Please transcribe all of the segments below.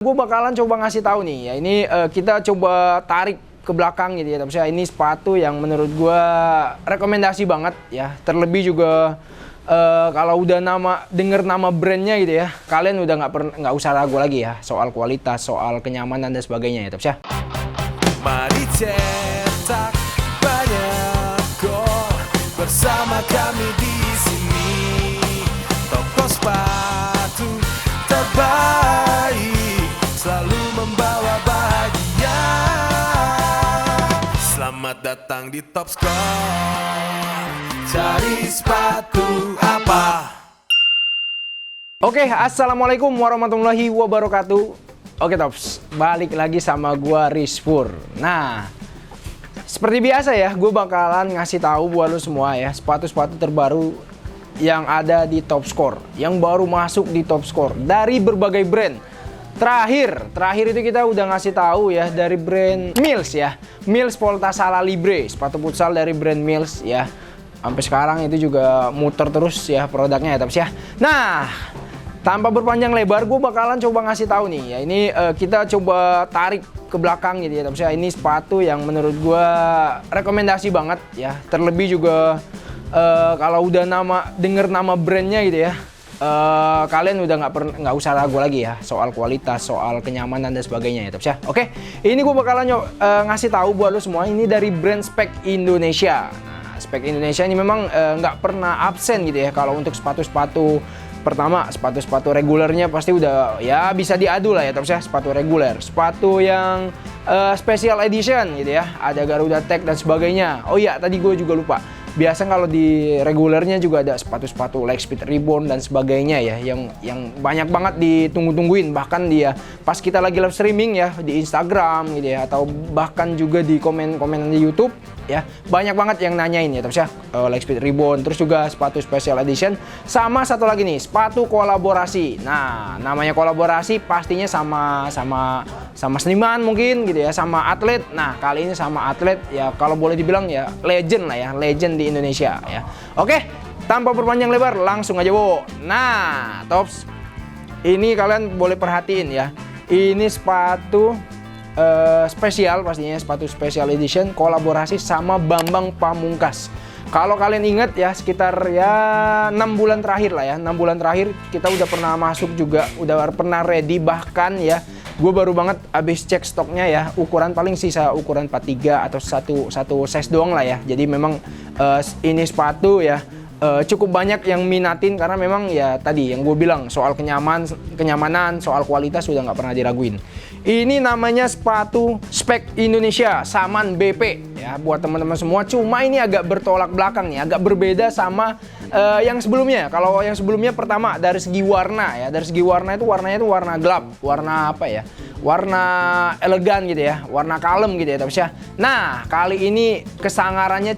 Gue bakalan coba ngasih tahu nih ya, ini kita coba tarik ke belakang gitu ya. Tapi ini sepatu yang menurut gue rekomendasi banget ya. Terlebih juga kalau udah denger nama brandnya gitu ya, kalian udah nggak usah ragu lagi ya soal kualitas, soal kenyamanan dan sebagainya ya. Tapi mari cetak banyak gol bersama kami di sini. Toko sepatu terbaik selalu membawa bahagia. Selamat datang di Top Score. Cari sepatu apa? Oke, assalamualaikum warahmatullahi wabarakatuh. Oke Tops, balik lagi sama gua Rizpur. Nah, seperti biasa ya, gue bakalan ngasih tahu buat lo semua ya sepatu-sepatu terbaru yang ada di Top Score, yang baru masuk di Top Score dari berbagai brand. Terakhir itu kita udah ngasih tahu ya dari brand Mills ya, Mills Volta Sala Libre, sepatu futsal dari brand Mills ya. Sampai sekarang itu juga muter terus ya produknya ya Tops ya. Nah, tanpa berpanjang lebar, gue bakalan coba ngasih tahu nih ya. Ini kita coba tarik ke belakang gitu ya. Tapi ini sepatu yang menurut gue rekomendasi banget ya. Terlebih juga kalau udah denger nama brandnya gitu ya, kalian udah nggak usah ragu lagi ya soal kualitas, soal kenyamanan dan sebagainya ya. Tapi oke, ini gue bakalan ngasih tahu buat lo semua. Ini dari brand Speck Indonesia. Nah, Speck Indonesia ini memang nggak pernah absen gitu ya kalau untuk sepatu-sepatu. Pertama, sepatu-sepatu regulernya pasti udah ya bisa diadu lah ya, tapi sepatu reguler, sepatu yang special edition gitu ya, ada Garuda Tech dan sebagainya. Oh iya, tadi gue juga lupa. Biasa kalau di regulernya juga ada sepatu-sepatu Lightspeed Reborn dan sebagainya ya, yang banyak banget ditunggu-tungguin, bahkan dia pas kita lagi live streaming ya di Instagram gitu ya, atau bahkan juga di komen-komen di YouTube ya, banyak banget yang nanyain ya, tapi Lightspeed Reborn, terus juga sepatu special edition, sama satu lagi nih sepatu kolaborasi. Nah, namanya kolaborasi pastinya sama seniman mungkin gitu ya, sama atlet. Nah, kali ini sama atlet ya, kalau boleh dibilang ya legend lah ya, legend di Indonesia ya. Oke, tanpa berpanjang lebar langsung aja Bo. Nah, Tops, ini kalian boleh perhatiin ya, ini sepatu spesial, pastinya sepatu special edition kolaborasi sama Bambang Pamungkas. Kalau kalian ingat ya, sekitar ya 6 bulan terakhir lah ya, 6 bulan terakhir kita udah pernah masuk juga, udah pernah ready, bahkan ya gue baru banget habis cek stoknya ya, ukuran paling sisa ukuran 43 atau satu size doang lah ya. Jadi memang ini sepatu ya cukup banyak yang minatin, karena memang ya tadi yang gue bilang soal kenyamanan, soal kualitas sudah nggak pernah diraguin. Ini namanya sepatu Speck Indonesia Saman BP ya, buat teman-teman semua. Cuma ini agak bertolak belakang nih, agak berbeda sama yang sebelumnya. Kalau yang sebelumnya pertama dari segi warna ya, dari segi warna itu warnanya itu warna gelap, warna apa ya? Warna elegan gitu ya, warna kalem gitu ya, tapi ya. Nah, kali ini kesangarannya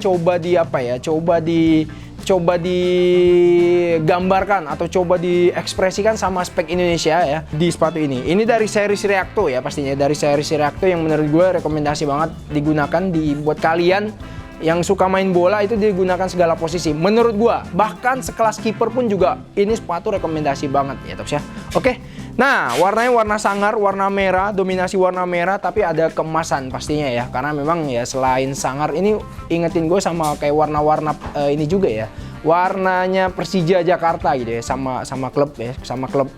coba digambarkan atau coba diekspresikan sama Speck Indonesia ya di sepatu ini. Ini dari seri Reacto ya, pastinya dari seri Reacto yang menurut gue rekomendasi banget digunakan buat kalian yang suka main bola, itu digunakan segala posisi menurut gue. Bahkan sekelas kiper pun juga ini sepatu rekomendasi banget ya Tops ya. Oke, nah warnanya warna sangar, warna merah, dominasi warna merah, tapi ada keemasan pastinya ya, karena memang ya selain sangar ini ingetin gue sama kayak warna-warna ini juga ya, warnanya Persija Jakarta gitu ya, sama klub ya, sama klub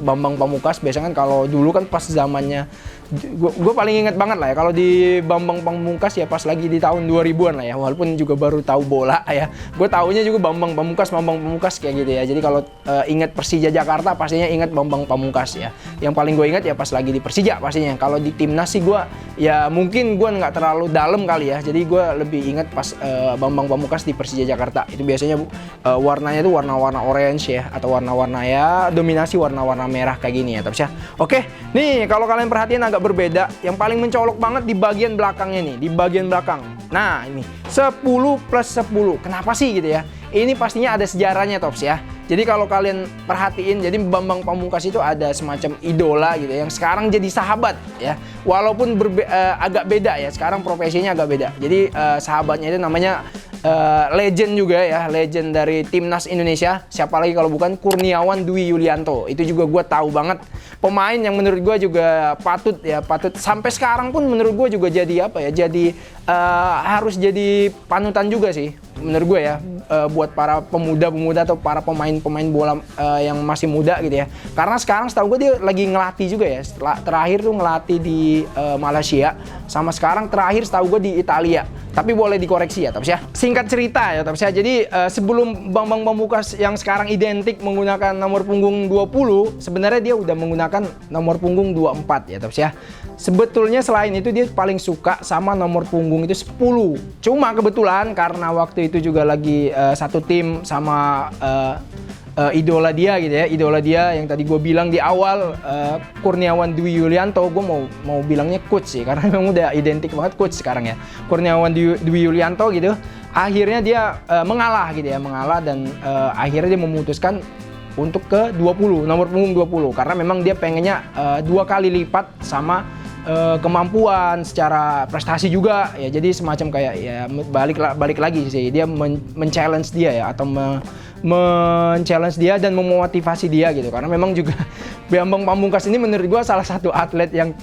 Bambang Pamungkas. Biasanya kan kalau dulu kan pas zamannya gue paling inget banget lah ya kalau di Bambang Pamungkas ya, pas lagi di tahun 2000-an lah ya, walaupun juga baru tahu bola ya, gue taunya juga Bambang Pamungkas kayak gitu ya. Jadi kalau inget Persija Jakarta pastinya inget Bambang Pamungkas ya. Yang paling gue ingat ya pas lagi di Persija pastinya. Kalau di timnas sih gue ya mungkin gue nggak terlalu dalam kali ya, jadi gue lebih ingat pas Bambang Pamungkas di Persija Jakarta. Itu biasanya warnanya itu warna-warna orange ya, atau warna-warna ya dominasi warna-warna merah kayak gini ya. Tapi ya oke, nih kalau kalian perhatiin agak berbeda, yang paling mencolok banget di bagian belakangnya nih, di bagian belakang. Nah, ini 10 plus 10. Kenapa sih gitu ya? Ini pastinya ada sejarahnya Tops ya. Jadi kalau kalian perhatiin, jadi Bambang Pamungkas itu ada semacam idola gitu yang sekarang jadi sahabat ya. Walaupun agak beda ya, sekarang profesinya agak beda. Jadi sahabatnya itu namanya legend juga ya, legend dari timnas Indonesia. Siapa lagi kalau bukan Kurniawan Dwi Yulianto. Itu juga gue tahu banget pemain yang menurut gue juga patut sampai sekarang pun menurut gue juga jadi apa ya, jadi harus jadi panutan juga sih menurut gue ya, buat para pemuda-pemuda atau para pemain-pemain bola yang masih muda gitu ya. Karena sekarang setahu gue dia lagi ngelatih juga ya. Setelah terakhir tuh ngelatih di Malaysia, sama sekarang terakhir setahu gue di Italia. Tapi boleh dikoreksi ya, Tops ya. Singkat cerita ya, Tops ya. Jadi sebelum Bambang Pamungkas yang sekarang identik menggunakan nomor punggung 20, sebenarnya dia udah menggunakan nomor punggung 24 ya, Tops ya. Sebetulnya selain itu dia paling suka sama nomor punggung itu 10. Cuma kebetulan karena waktu itu juga lagi satu tim sama idola dia gitu ya, idola dia yang tadi gue bilang di awal, Kurniawan Dwi Yulianto. Gue mau bilangnya coach sih, karena memang udah identik banget coach sekarang ya, Kurniawan Dwi Yulianto gitu. Akhirnya dia mengalah gitu ya, dan akhirnya dia memutuskan untuk ke 20, nomor punggung 20, karena memang dia pengennya 2 kali lipat sama kemampuan secara prestasi juga ya. Jadi semacam kayak ya balik lagi sih, dia men-challenge dia ya, atau men-challenge dia dan memotivasi dia gitu. Karena memang juga Bambang Pamungkas ini menurut gue salah satu atlet yang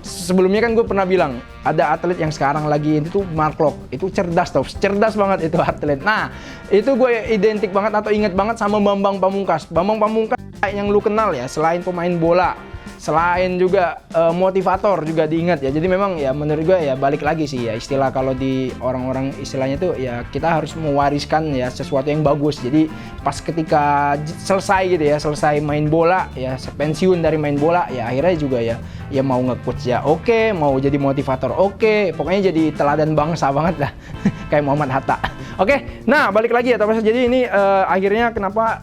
sebelumnya kan gue pernah bilang ada atlet yang sekarang lagi itu tuh Mark Locke, itu cerdas banget itu atlet. Nah itu gue identik banget atau inget banget sama Bambang Pamungkas. Bambang Pamungkas yang lu kenal ya, selain pemain bola, selain juga motivator juga diingat ya. Jadi memang ya menurut gue ya balik lagi sih ya, istilah kalau di orang-orang istilahnya tuh ya, kita harus mewariskan ya sesuatu yang bagus. Jadi pas ketika selesai gitu ya, selesai main bola ya, pensiun dari main bola ya, akhirnya juga ya mau nge-coach ya oke, mau jadi motivator oke, pokoknya jadi teladan bangsa banget lah kayak Muhammad Hatta. Oke, nah balik lagi ya Tops. Jadi ini akhirnya kenapa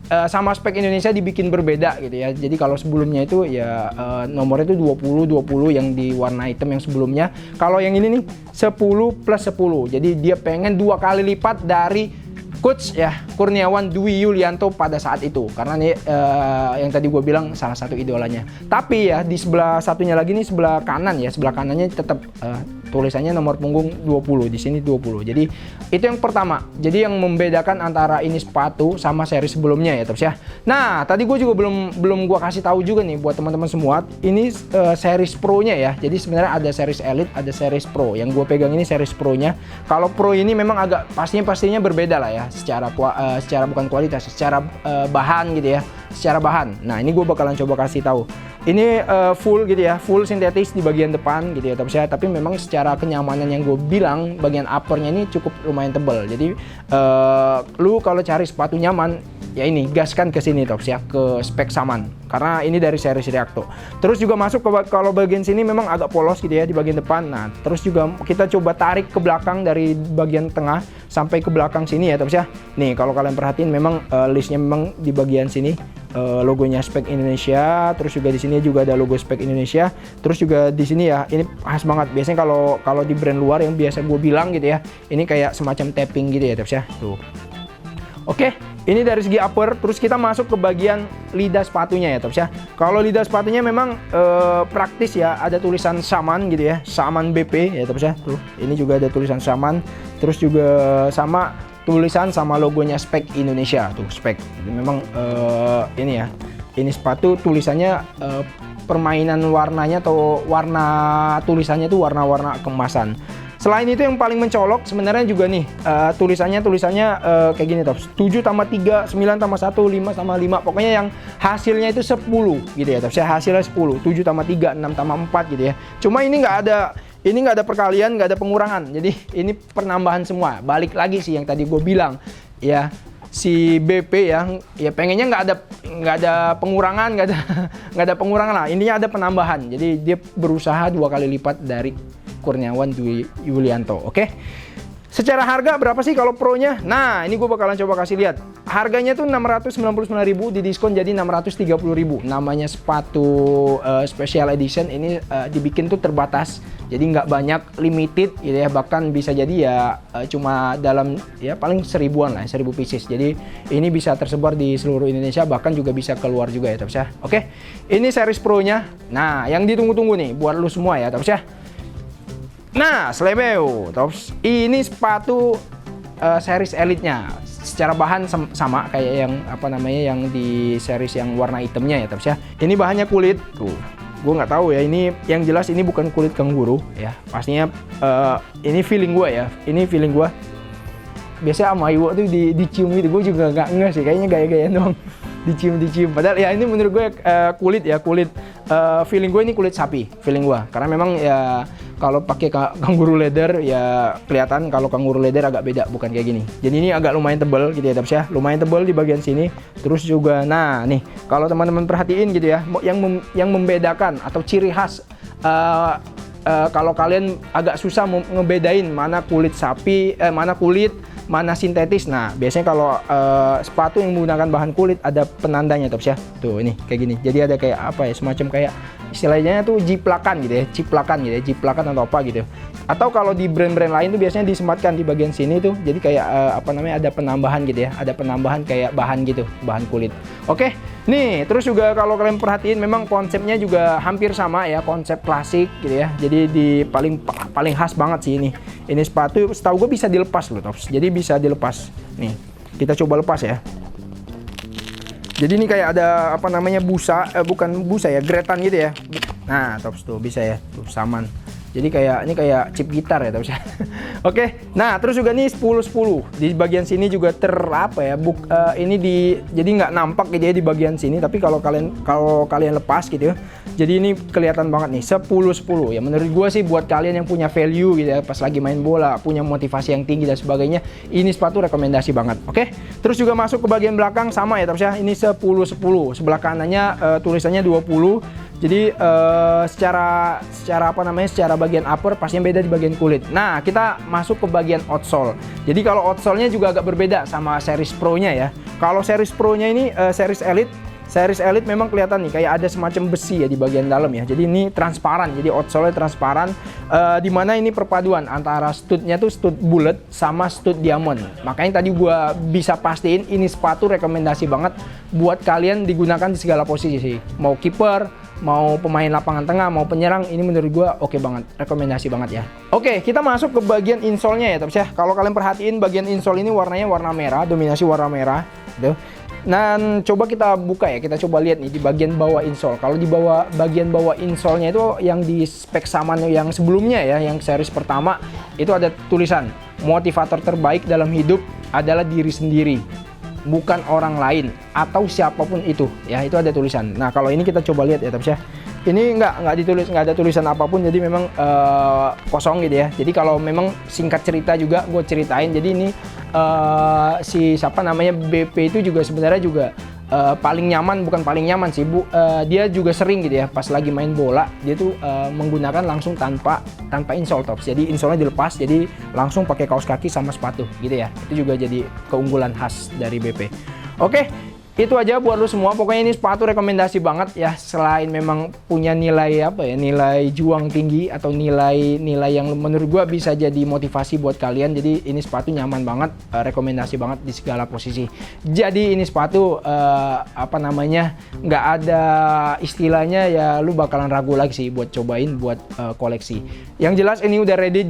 sama spek Indonesia dibikin berbeda gitu ya. Jadi kalau sebelumnya itu ya nomornya itu 20 yang di warna hitam yang sebelumnya. Kalau yang ini nih 10 plus 10. Jadi dia pengen 2 kali lipat dari coach ya Kurniawan Dwi Yulianto pada saat itu. Karena nih yang tadi gue bilang salah satu idolanya. Tapi ya di sebelah satunya lagi nih, sebelah kanan ya, sebelah kanannya tetap tulisannya nomor punggung 20, di sini 20. Jadi itu yang pertama. Jadi yang membedakan antara ini sepatu sama seri sebelumnya ya Tops ya. Nah, tadi gue juga belum gue kasih tahu juga nih buat teman-teman semua. Ini series Pro-nya ya. Jadi sebenarnya ada series Elite, ada series Pro. Yang gue pegang ini series Pro-nya. Kalau Pro ini memang agak pastinya berbeda lah ya, secara bukan kualitas, secara bahan gitu ya. Secara bahan. Nah, ini gue bakalan coba kasih tahu. Ini full gitu ya, full sintetis di bagian depan gitu ya Tops ya. Tapi memang secara kenyamanan yang gue bilang, bagian uppernya ini cukup lumayan tebal. Jadi lu kalau cari sepatu nyaman ya ini gaskan ke sini Tops ya, ke spek Saman. Karena ini dari series Reacto. Terus juga masuk ke kalau bagian sini memang agak polos gitu ya di bagian depan. Nah, terus juga kita coba tarik ke belakang dari bagian tengah sampai ke belakang sini ya Tops ya. Nih kalau kalian perhatiin memang listnya memang di bagian sini logonya spek Indonesia. Terus juga di sini juga ada logo spek Indonesia. Terus juga di sini ya ini khas banget. Biasanya kalau di brand luar yang biasa gue bilang gitu ya, ini kayak semacam tapping gitu ya Tops ya. Tuh. Oke, ini dari segi upper. Terus kita masuk ke bagian lidah sepatunya ya Tops ya. Kalau lidah sepatunya memang praktis ya, ada tulisan Saman gitu ya, Saman BP ya Tops ya. Tuh, ini juga ada tulisan Saman. Terus juga sama tulisan sama logonya spek Indonesia tuh, spek. Jadi memang ini ya, ini sepatu tulisannya permainan warnanya atau warna tulisannya tuh warna-warna kemasan. Selain itu yang paling mencolok sebenarnya juga nih tulisannya kayak gini Tops. 7 tambah 3, 9 tambah 1, 5 tambah 5. Pokoknya yang hasilnya itu 10 gitu ya Tops. Hasilnya 10, 7 tambah 3, 6 tambah 4 gitu ya. Cuma ini nggak ada perkalian, nggak ada pengurangan. Jadi ini penambahan semua. Balik lagi sih yang tadi gue bilang ya, si BP ya pengennya nggak ada pengurangan, nggak ada pengurangan lah. Intinya ada penambahan. Jadi dia berusaha 2 kali lipat dari Kurniawan Dwi Yulianto. Oke. Secara harga berapa sih kalau Pro-nya? Nah, ini gue bakalan coba kasih lihat. Harganya tuh 699.000, di diskon jadi 630.000. Namanya sepatu special edition, ini dibikin tuh terbatas. Jadi nggak banyak, limited gitu ya. Bahkan bisa jadi ya cuma dalam ya paling 1000-an lah, 1000 pieces. Jadi ini bisa tersebar di seluruh Indonesia, bahkan juga bisa keluar juga ya Tops ya. Oke. Ini series Pro-nya. Nah, yang ditunggu-tunggu nih buat lu semua ya Tops ya. Nah, Slebeo Tops, ini sepatu series elite-nya. Secara bahan sama kayak yang apa namanya yang di series yang warna hitamnya ya, tapi ya. Ini bahannya kulit tuh. Gue nggak tahu ya, ini yang jelas ini bukan kulit kanguru ya. Pastinya ini feeling gue ya. Ini feeling gue. Biasanya sama Iwo tuh dicium gitu. Gue juga nggak ngeh sih, kayaknya gaya-gaya doang. Dicium. Padahal ya ini menurut gue kulit ya, kulit feeling gue ini kulit sapi, feeling gue. Karena memang ya kalau pakai kanguru leather ya kelihatan kalau kanguru leather agak beda, bukan kayak gini. Jadi ini agak lumayan tebal gitu ya, tapi ya lumayan tebal di bagian sini. Terus juga, nah nih kalau teman-teman perhatiin gitu ya, yang membedakan atau ciri khas kalau kalian agak susah ngebedain mana kulit sapi, mana kulit, mana sintetis. Nah, biasanya kalau sepatu yang menggunakan bahan kulit ada penandanya, Tops ya. Tuh, ini kayak gini. Jadi ada kayak apa ya, semacam kayak istilahnya tuh jiplakan gitu ya, jiplakan atau apa gitu. Atau kalau di brand-brand lain tuh biasanya disematkan di bagian sini tuh. Jadi kayak apa namanya, ada penambahan gitu ya, ada penambahan kayak bahan gitu, bahan kulit. Oke, nih terus juga kalau kalian perhatiin memang konsepnya juga hampir sama ya, konsep klasik gitu ya. Jadi di paling khas banget sih ini. Ini sepatu setahu gue bisa dilepas loh, Tops. Jadi bisa dilepas. Nih, kita coba lepas ya. Jadi ini kayak ada apa namanya busa, bukan busa ya, gretan gitu ya. Nah, Tops tuh bisa ya, tuh saman. Jadi kayak ini kayak chip gitar ya, Tops ya. Oke, nah terus juga nih 10-10 di bagian sini juga ini jadi nggak nampak gitu ya di bagian sini, tapi kalau kalian lepas gitu ya, jadi ini kelihatan banget nih 10-10 ya. Menurut gue sih buat kalian yang punya value gitu ya, pas lagi main bola, punya motivasi yang tinggi dan sebagainya, ini sepatu rekomendasi banget. Oke, terus juga masuk ke bagian belakang sama ya, Tops ya. Ini 10-10, sebelah kanannya tulisannya 20. Jadi secara apa namanya, secara bagian upper pastinya beda di bagian kulit. Nah, kita masuk ke bagian outsole. Jadi kalau outsole-nya juga agak berbeda sama series Pro-nya ya. Kalau series Pro-nya ini series Elite memang kelihatan nih kayak ada semacam besi ya di bagian dalam ya. Jadi ini transparan, jadi outsole-nya transparan. Di mana ini perpaduan antara stud-nya tuh stud bulat sama stud diamond. Makanya tadi gua bisa pastiin ini sepatu rekomendasi banget buat kalian digunakan di segala posisi. Mau kiper, mau pemain lapangan tengah, mau penyerang, ini menurut gue oke banget, rekomendasi banget ya. Oke, kita masuk ke bagian insole-nya ya, Tops ya. Kalau kalian perhatiin bagian insole ini warnanya warna merah, dominasi warna merah gitu. Dan coba kita buka ya, kita coba lihat nih di bagian bawah insole. Kalau di bagian bawah insole-nya itu yang di spek sama yang sebelumnya ya, yang series pertama itu ada tulisan motivator terbaik dalam hidup adalah diri sendiri, bukan orang lain atau siapapun itu ya, itu ada tulisan. Nah, kalau ini kita coba lihat ya, Tops ya. Ini nggak ada tulisan apapun, jadi memang kosong gitu ya. Jadi kalau memang singkat cerita juga gue ceritain. Jadi ini si siapa namanya BP itu juga sebenarnya juga paling nyaman, bukan paling nyaman sih dia juga sering gitu ya pas lagi main bola dia tuh menggunakan langsung tanpa insole, Tops. Jadi insole-nya dilepas, jadi langsung pakai kaos kaki sama sepatu gitu ya. Itu juga jadi keunggulan khas dari BP. Oke, itu aja buat lu semua. Pokoknya ini sepatu rekomendasi banget ya. Selain memang punya nilai apa ya, nilai juang tinggi atau nilai yang menurut gua bisa jadi motivasi buat kalian. Jadi ini sepatu nyaman banget, rekomendasi banget di segala posisi. Jadi ini sepatu apa namanya, nggak ada istilahnya ya lu bakalan ragu lagi sih buat cobain, buat koleksi. Yang jelas ini udah ready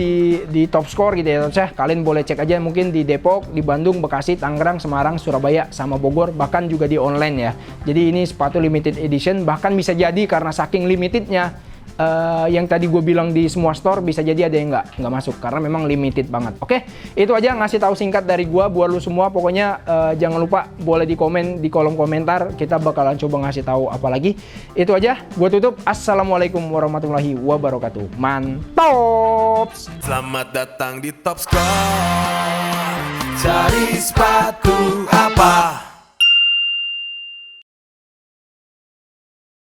di Top Score gitu ya, Tops ya. Kalian boleh cek aja mungkin di Depok, di Bandung, Bekasi, Tangerang, Semarang, Surabaya, sama Bogor, bahkan juga di online ya. Jadi ini sepatu limited edition, bahkan bisa jadi karena saking limitednya yang tadi gue bilang di semua store bisa jadi ada yang nggak masuk karena memang limited banget. Oke, itu aja ngasih tahu singkat dari gue buat lu semua. Pokoknya jangan lupa boleh di komen di kolom komentar, kita bakalan coba ngasih tahu apa lagi. Itu aja, gue tutup. Assalamualaikum warahmatullahi wabarakatuh. Mantops. Selamat datang di Top Score. Cari sepatu apa?